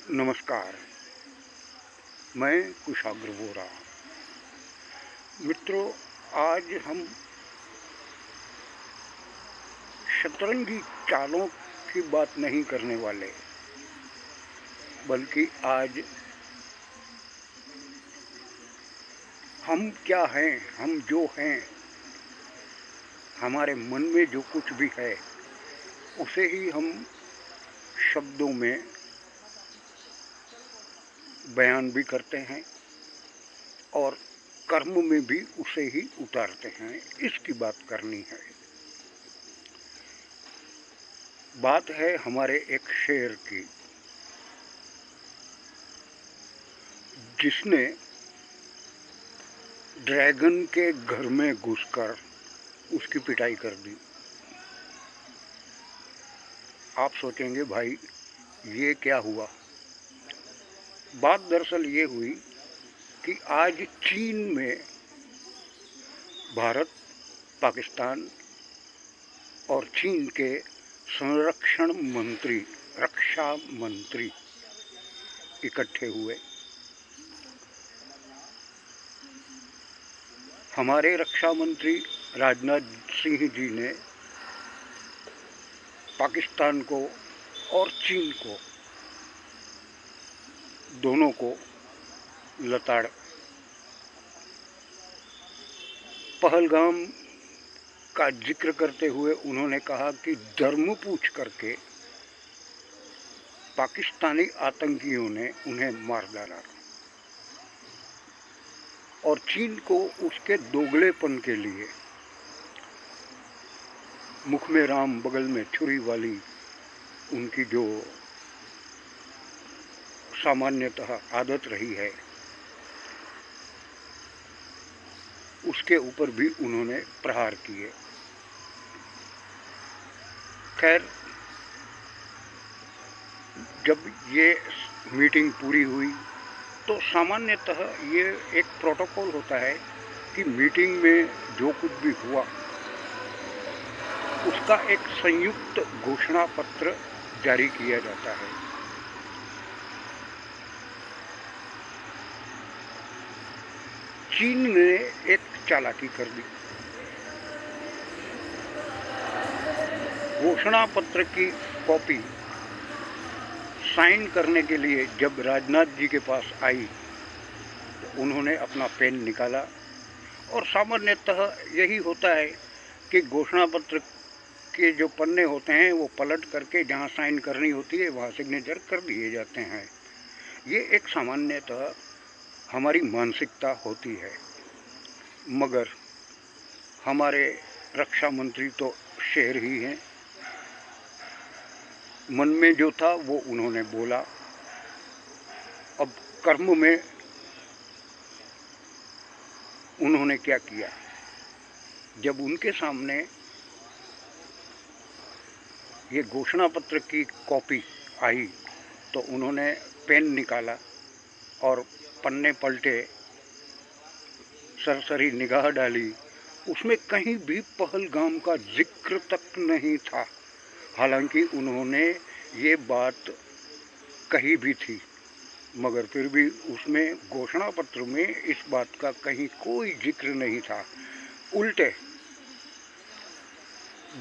नमस्कार। मैं कुशाग्र वोरा। मित्रों, आज हम शतरंगी चालों की बात नहीं करने वाले, बल्कि आज हम क्या हैं, हम जो हैं, हमारे मन में जो कुछ भी है उसे ही हम शब्दों में बयान भी करते हैं और कर्म में भी उसे ही उतारते हैं। इसकी बात करनी है। बात है हमारे एक शेर की, जिसने ड्रैगन के घर में घुसकर उसकी पिटाई कर दी। आप सोचेंगे भाई ये क्या हुआ। बात दरअसल ये हुई कि आज चीन में भारत, पाकिस्तान और चीन के संरक्षण मंत्री, रक्षा मंत्री इकट्ठे हुए। हमारे रक्षा मंत्री राजनाथ सिंह जी ने पाकिस्तान को और चीन को, दोनों को लताड़। पहलगाम का जिक्र करते हुए उन्होंने कहा कि धर्म पूछ करके पाकिस्तानी आतंकियों ने उन्हें मार डाला और चीन को उसके दोगलेपन के लिए, मुख में राम बगल में छुरी वाली उनकी जो सामान्यतः आदत रही है, उसके ऊपर भी उन्होंने प्रहार किए। खैर, जब ये मीटिंग पूरी हुई तो सामान्यतः ये एक प्रोटोकॉल होता है कि मीटिंग में जो कुछ भी हुआ उसका एक संयुक्त घोषणा पत्र जारी किया जाता है। चीन ने एक चालाकी कर दी। घोषणा पत्र की कॉपी साइन करने के लिए जब राजनाथ जी के पास आई तो उन्होंने अपना पेन निकाला, और सामान्यतः यही होता है कि घोषणा पत्र के जो पन्ने होते हैं वो पलट करके जहाँ साइन करनी होती है वहाँ सिग्नेचर कर दिए जाते हैं। ये एक सामान्यतः हमारी मानसिकता होती है, मगर हमारे रक्षा मंत्री तो शेर ही हैं। मन में जो था वो उन्होंने बोला। अब कर्म में उन्होंने क्या किया, जब उनके सामने ये घोषणा पत्र की कॉपी आई तो उन्होंने पेन निकाला और पन्ने पलटे, सरसरी निगाह डाली। उसमें कहीं भी पहलगाम का जिक्र तक नहीं था। हालांकि उन्होंने ये बात कही भी थी, मगर फिर भी उसमें घोषणा पत्र में इस बात का कहीं कोई जिक्र नहीं था। उल्टे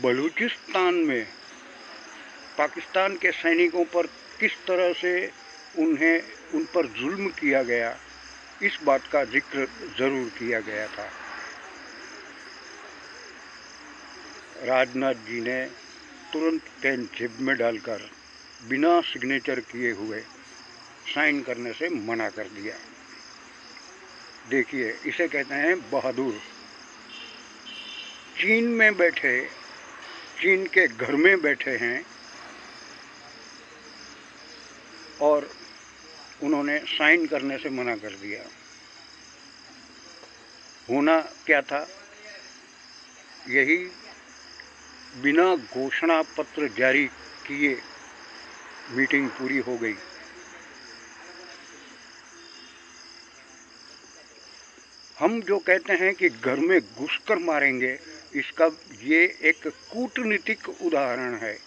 बलूचिस्तान में पाकिस्तान के सैनिकों पर किस तरह से उन पर जुल्म किया गया, इस बात का जिक्र जरूर किया गया था। राजनाथ जी ने तुरंत पेन जेब में डालकर बिना सिग्नेचर किए हुए साइन करने से मना कर दिया। देखिए, इसे कहते हैं बहादुर। चीन में बैठे, चीन के घर में बैठे हैं और उन्होंने साइन करने से मना कर दिया। होना क्या था, यही बिना घोषणा पत्र जारी किए मीटिंग पूरी हो गई। हम जो कहते हैं कि घर में घुसकर मारेंगे, इसका ये एक कूटनीतिक उदाहरण है।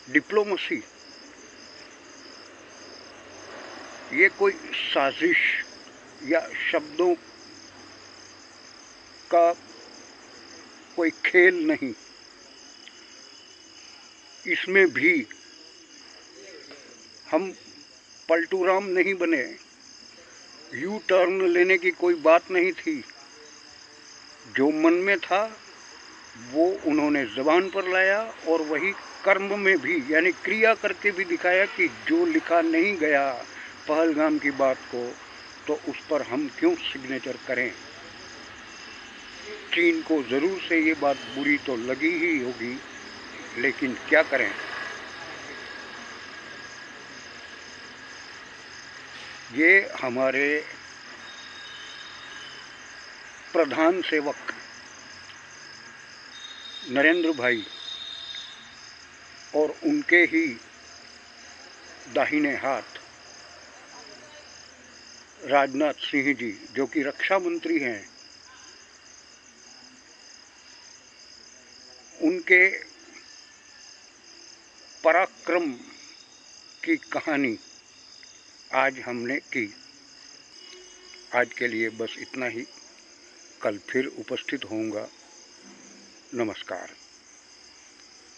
डिप्लोमेसी ये कोई साजिश या शब्दों का कोई खेल नहीं, इसमें भी हम पलटूराम नहीं बने, यू टर्न लेने की कोई बात नहीं थी। जो मन में था वो उन्होंने ज़बान पर लाया और वही कर्म में भी यानी क्रिया करके भी दिखाया कि जो लिखा नहीं गया पहलगाम की बात को तो उस पर हम क्यों सिग्नेचर करें। चीन को ज़रूर से ये बात बुरी तो लगी ही होगी, लेकिन क्या करें। ये हमारे प्रधान सेवक नरेंद्र भाई और उनके ही दाहिने हाथ राजनाथ सिंह जी, जो कि रक्षा मंत्री हैं, उनके पराक्रम की कहानी आज हमने की। आज के लिए बस इतना ही। कल फिर उपस्थित होऊंगा। नमस्कार।